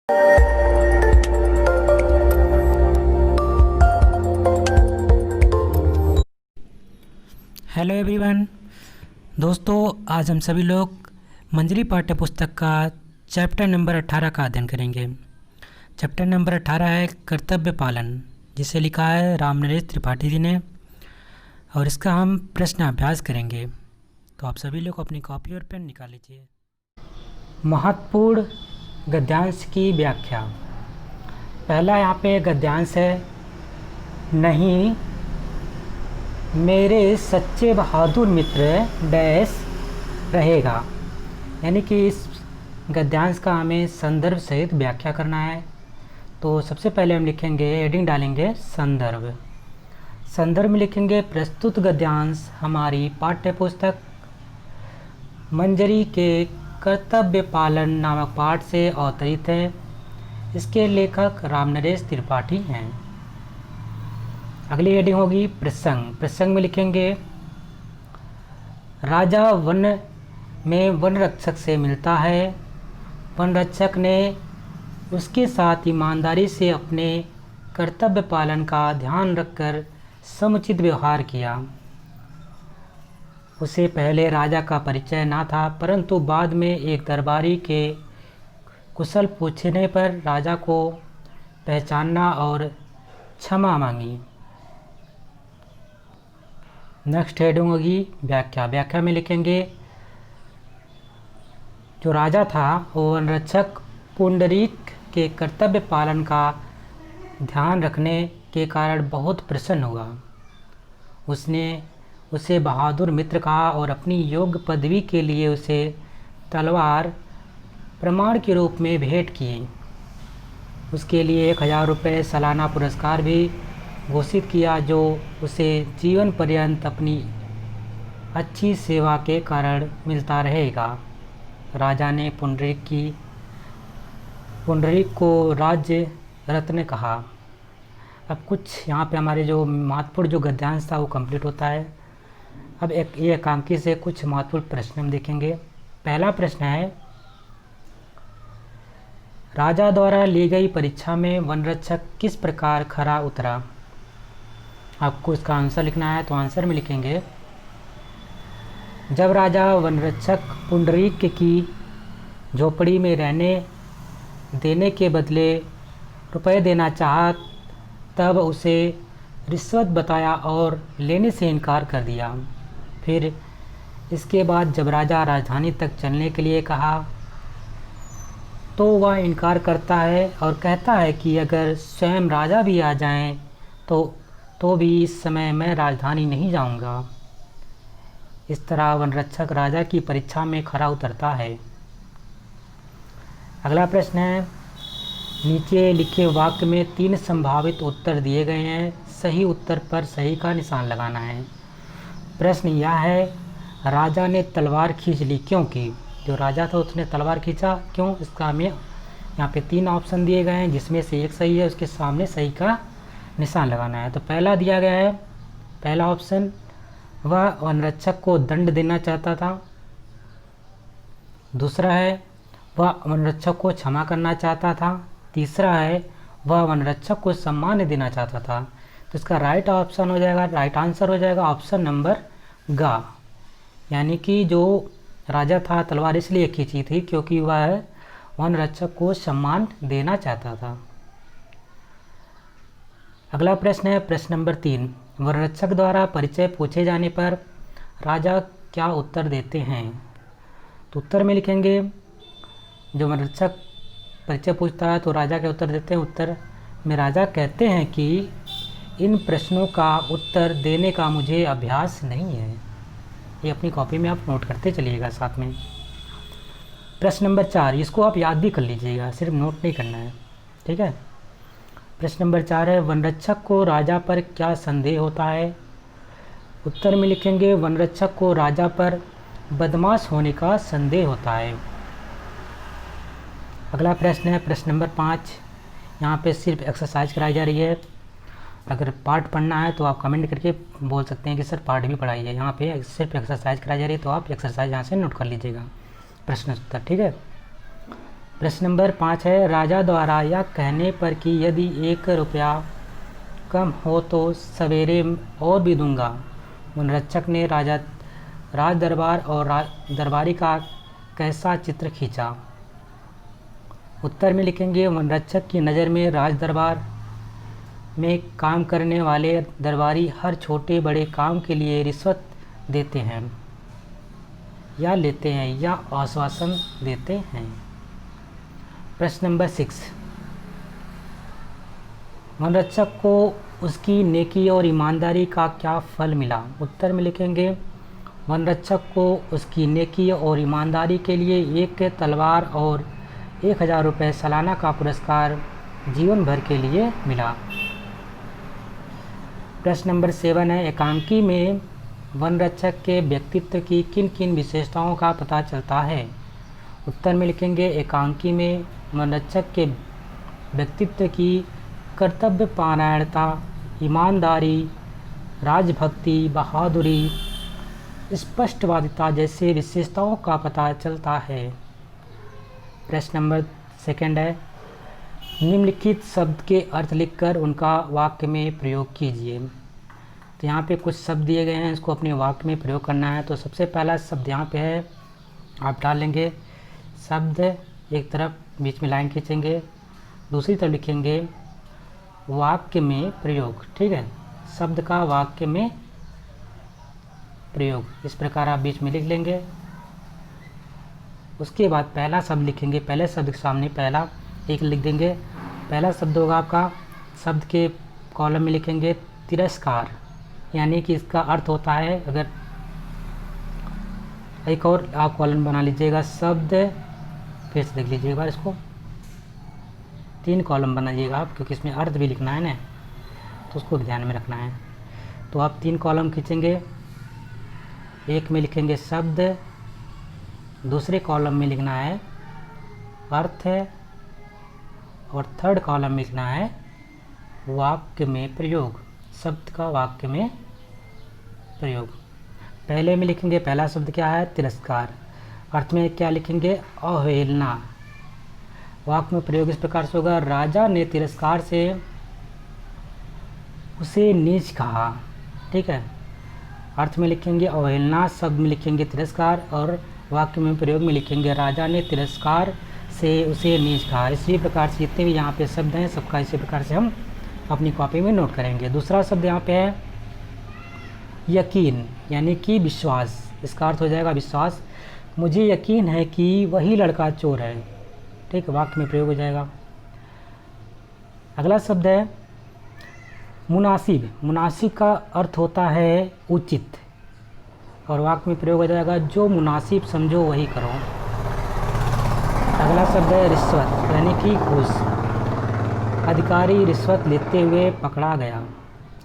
Hello everyone दोस्तों, आज हम सभी लोग मंजरी पाठ्य पुस्तक का चैप्टर नंबर 18 का अध्ययन करेंगे। चैप्टर नंबर 18 है कर्तव्य पालन, जिसे लिखा है राम नरेश त्रिपाठी जी ने, और इसका हम प्रश्न अभ्यास करेंगे। तो आप सभी लोग अपनी कॉपी और पेन निकाल लीजिए। महत्वपूर्ण गद्यांश की व्याख्या। पहला यहाँ पे गद्यांश है, नहीं मेरे सच्चे बहादुर मित्र डैश रहेगा। यानी कि इस गद्यांश का हमें संदर्भ सहित व्याख्या करना है। तो सबसे पहले हम लिखेंगे, हेडिंग डालेंगे संदर्भ। संदर्भ में लिखेंगे प्रस्तुत गद्यांश हमारी पाठ्य पुस्तक मंजरी के कर्तव्य पालन नामक पाठ से अवतरित है। इसके लेखक राम नरेश त्रिपाठी हैं। अगली हेडिंग होगी प्रसंग। प्रसंग में लिखेंगे, राजा वन में वन रक्षक से मिलता है। वन रक्षक ने उसके साथ ईमानदारी से अपने कर्तव्य पालन का ध्यान रखकर समुचित व्यवहार किया। उसे पहले राजा का परिचय ना था, परंतु बाद में एक दरबारी के कुशल पूछने पर राजा को पहचाना और क्षमा मांगी। नेक्स्ट हेडिंग होगी व्याख्या। व्याख्या में लिखेंगे, जो राजा था वो वनरक्षक पुंडरीक के कर्तव्य पालन का ध्यान रखने के कारण बहुत प्रसन्न हुआ। उसने उसे बहादुर मित्र कहा और अपनी योग्य पदवी के लिए उसे तलवार प्रमाण के रूप में भेंट की। उसके लिए 1000 रुपये सालाना पुरस्कार भी घोषित किया, जो उसे जीवन पर्यंत अपनी अच्छी सेवा के कारण मिलता रहेगा। राजा ने पुंडरीक को राज्य रत्न कहा। अब कुछ यहाँ पे हमारे जो महत्वपूर्ण जो गद्यांश था वो कंप्लीट होता है। अब ये एकांकी से कुछ महत्वपूर्ण प्रश्न हम देखेंगे। पहला प्रश्न है, राजा द्वारा ली गई परीक्षा में वनरक्षक किस प्रकार खरा उतरा। आपको इसका आंसर लिखना है, तो आंसर में लिखेंगे, जब राजा वनरक्षक पुंडरीक की झोपड़ी में रहने देने के बदले रुपए देना चाहा, तब उसे रिश्वत बताया और लेने से इनकार कर दिया। फिर इसके बाद जब राजा राजधानी तक चलने के लिए कहा तो वह इनकार करता है और कहता है कि अगर स्वयं राजा भी आ जाएं तो भी इस समय मैं राजधानी नहीं जाऊंगा। इस तरह वनरक्षक राजा की परीक्षा में खरा उतरता है। अगला प्रश्न है, नीचे लिखे वाक्य में 3 संभावित उत्तर दिए गए हैं। सही उत्तर पर सही का निशान लगाना है। प्रश्न यह है, राजा ने तलवार खींच ली, क्यों की। जो राजा था उसने तलवार खींचा, क्यों। इसका हमें यहाँ पे 3 ऑप्शन दिए गए हैं, जिसमें से एक सही है, उसके सामने सही का निशान लगाना है। तो पहला दिया गया है, पहला ऑप्शन, वह वनरक्षक को दंड देना चाहता था। दूसरा है, वह वनरक्षक को क्षमा करना चाहता था। तीसरा है, वह वनरक्षक को सम्मान देना चाहता था। तो इसका राइट ऑप्शन हो जाएगा, राइट आंसर हो जाएगा ऑप्शन नंबर ग। यानी कि जो राजा था तलवार इसलिए खींची थी क्योंकि वह वनरक्षक को सम्मान देना चाहता था। अगला प्रश्न है प्रश्न नंबर 3, वनरक्षक द्वारा परिचय पूछे जाने पर राजा क्या उत्तर देते हैं। तो उत्तर में लिखेंगे, जो वनरक्षक परिचय पूछता है तो राजा क्या उत्तर देते हैं। उत्तर में राजा कहते हैं कि इन प्रश्नों का उत्तर देने का मुझे अभ्यास नहीं है। ये अपनी कॉपी में आप नोट करते चलिएगा साथ में। प्रश्न नंबर 4, इसको आप याद भी कर लीजिएगा, सिर्फ नोट नहीं करना है, ठीक है। प्रश्न नंबर 4 है, वनरक्षक को राजा पर क्या संदेह होता है। उत्तर में लिखेंगे, वनरक्षक को राजा पर बदमाश होने का संदेह होता है। अगला प्रश्न है प्रश्न नंबर 5, यहाँ पे सिर्फ एक्सरसाइज कराई जा रही है। अगर पार्ट पढ़ना है तो आप कमेंट करके बोल सकते हैं कि सर पार्ट भी पढ़ाइए। यहाँ पे सिर्फ एक्सरसाइज कराई जा रही है, तो आप एक्सरसाइज यहाँ से नोट कर लीजिएगा, प्रश्न उत्तर, ठीक है। प्रश्न नंबर 5 है, राजा द्वारा यह कहने पर कि यदि 1 रुपया कम हो तो सवेरे और भी दूंगा, वनरक्षक ने राज दरबार और दरबारी का कैसा चित्र खींचा? उत्तर में लिखेंगे, वनरक्षक की नज़र में राज दरबार में काम करने वाले दरबारी हर छोटे बड़े काम के लिए रिश्वत देते हैं या लेते हैं या आश्वासन देते हैं। प्रश्न नंबर 6, वनरक्षक को उसकी नेकी और ईमानदारी का क्या फल मिला? उत्तर में लिखेंगे, वनरक्षक को उसकी नेकी और ईमानदारी के लिए 1 तलवार और 1000 रुपये सालाना का पुरस्कार जीवन भर के लिए मिला। प्रश्न नंबर 7 है, एकांकी में वनरक्षक के व्यक्तित्व की किन किन विशेषताओं का पता चलता है? उत्तर में लिखेंगे, एकांकी में वनरक्षक के व्यक्तित्व की कर्तव्यपरायणता, ईमानदारी, राजभक्ति, बहादुरी, स्पष्टवादिता जैसे विशेषताओं का पता चलता है। प्रश्न नंबर 2 है, निम्नलिखित शब्द के अर्थ लिखकर उनका वाक्य में प्रयोग कीजिए। तो यहाँ पे कुछ शब्द दिए गए हैं, इसको अपने वाक्य में प्रयोग करना है। तो सबसे पहला शब्द यहाँ पे है, आप डाल लेंगे शब्द एक तरफ, बीच में लाइन खींचेंगे, दूसरी तरफ लिखेंगे वाक्य में प्रयोग। ठीक है, शब्द का वाक्य में प्रयोग, इस प्रकार आप बीच में लिख लेंगे। उसके बाद पहला शब्द लिखेंगे, पहले शब्द के सामने पहला एक लिख देंगे। पहला शब्द होगा आपका, शब्द के कॉलम में लिखेंगे तिरस्कार, यानी कि इसका अर्थ होता है, अगर एक और आप कॉलम बना लीजिएगा, शब्द फिर से देख लीजिएगा, इसको 3 कॉलम बनाइएगा आप, क्योंकि इसमें अर्थ भी लिखना है ना, तो उसको ध्यान में रखना है। तो आप 3 कॉलम खींचेंगे, एक में लिखेंगे शब्द, दूसरे कॉलम में लिखना है अर्थ है, और थर्ड कॉलम में लिखना है वाक्य में प्रयोग, शब्द का वाक्य में प्रयोग। पहले में लिखेंगे, पहला शब्द क्या है? तिरस्कार। अर्थ में क्या लिखेंगे? अवहेलना। वाक्य में प्रयोग इस प्रकार से होगा, राजा ने तिरस्कार से उसे नीच कहा। ठीक है, अर्थ में लिखेंगे अवहेलना, शब्द में लिखेंगे तिरस्कार, और वाक्य में प्रयोग में लिखेंगे राजा ने तिरस्कार से उसे नीच कहा। इसी प्रकार से जितने भी यहाँ पे शब्द हैं सबका इसी प्रकार से हम अपनी कॉपी में नोट करेंगे। दूसरा शब्द यहाँ पे है यकीन, यानी कि विश्वास। इसका अर्थ हो जाएगा विश्वास। मुझे यकीन है कि वही लड़का चोर है। ठीक, वाक्य में प्रयोग हो जाएगा। अगला शब्द है मुनासिब। मुनासिब का अर्थ होता है उचित, और वाक्य में प्रयोग हो जाएगा जो मुनासिब समझो वही करो। अगला शब्द है रिश्वत, यानी कि घूस। अधिकारी रिश्वत लेते हुए पकड़ा गया।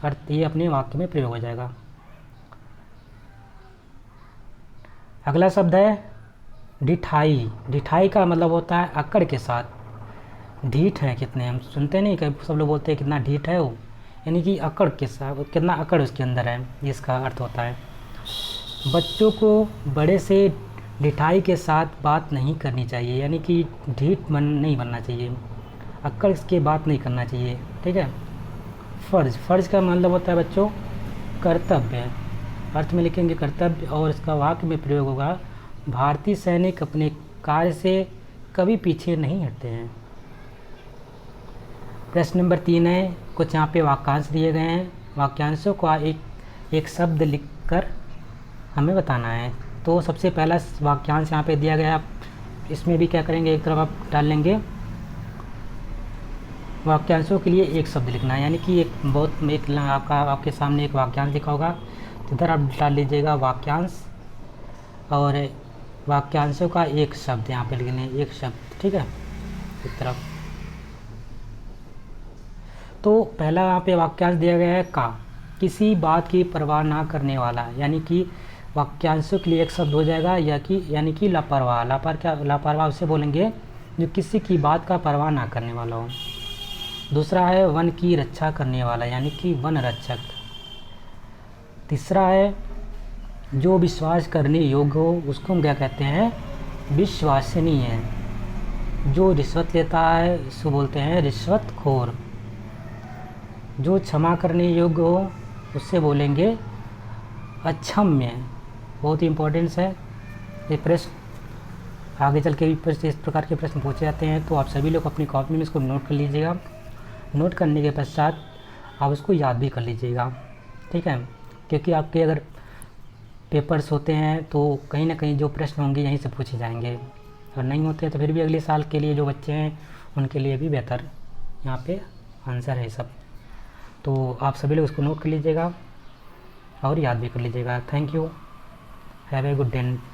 अर्थ ये अपने वाक्य में प्रयोग हो जाएगा। अगला शब्द है ढिठाई। ढिठाई का मतलब होता है अकड़ के साथ। ढीठ है कितने, हम सुनते नहीं, कभी सब लोग बोलते हैं कितना ढीठ है वो, यानी कि अकड़ के साथ, कितना अकड़ उसके अंदर है, इसका अर्थ होता है। बच्चों को बड़े से ढिठाई के साथ बात नहीं करनी चाहिए, यानी कि ढीठ नहीं बनना चाहिए, अक्कड़ के बात नहीं करना चाहिए। ठीक है। फ़र्ज, फ़र्ज का मतलब होता है बच्चों कर्तव्य। अर्थ में लिखेंगे कर्तव्य, और इसका वाक्य में प्रयोग होगा भारतीय सैनिक अपने कार्य से कभी पीछे नहीं हटते हैं। प्रश्न नंबर 3 है, कुछ यहाँ पे वाक्यांश दिए गए हैं। वाक्यांशों का एक शब्द लिखकर हमें बताना है। तो सबसे पहला वाक्यांश यहाँ पे दिया गया, आप इसमें भी क्या करेंगे, एक तरफ आप डाल लेंगे वाक्यांशों के लिए एक शब्द लिखना है, यानी कि एक आपके सामने एक वाक्यांश लिखा होगा, तो इधर आप डाल लीजिएगा वाक्यांश, और वाक्यांशों का एक शब्द यहाँ पे लिखने, एक शब्द। ठीक है, एक तरफ। तो पहला यहाँ पे वाक्यांश दिया गया है का, किसी बात की परवाह ना करने वाला, यानी कि वाक्यांशों के लिए एक शब्द हो जाएगा, यानी कि लापरवाह। लापरवाह उसे बोलेंगे जो किसी की बात का परवाह ना करने वाला हो। दूसरा है वन की रक्षा करने वाला, यानी कि वन रक्षक। तीसरा है जो विश्वास करने योग्य हो, उसको हम क्या कहते हैं, विश्वसनीय। जो रिश्वत लेता है उसको बोलते हैं रिश्वतखोर। जो क्षमा करने योग्य हो उससे बोलेंगे अक्षम्य। बहुत ही इम्पोर्टेंस है ये प्रश्न। आगे चल के भी इस प्रकार के प्रश्न पूछे जाते हैं, तो आप सभी लोग अपनी कॉपी में इसको नोट कर लीजिएगा। नोट करने के पश्चात आप इसको याद भी कर लीजिएगा, ठीक है। क्योंकि आपके अगर पेपर्स होते हैं तो कहीं ना कहीं जो प्रश्न होंगे यहीं से पूछे जाएंगे, और नहीं होते हैं तो फिर भी अगले साल के लिए जो बच्चे हैं उनके लिए भी बेहतर यहाँ पे आंसर है सब। तो आप सभी लोग इसको नोट कर लीजिएगा और याद भी कर लीजिएगा। Thank you, have a good day.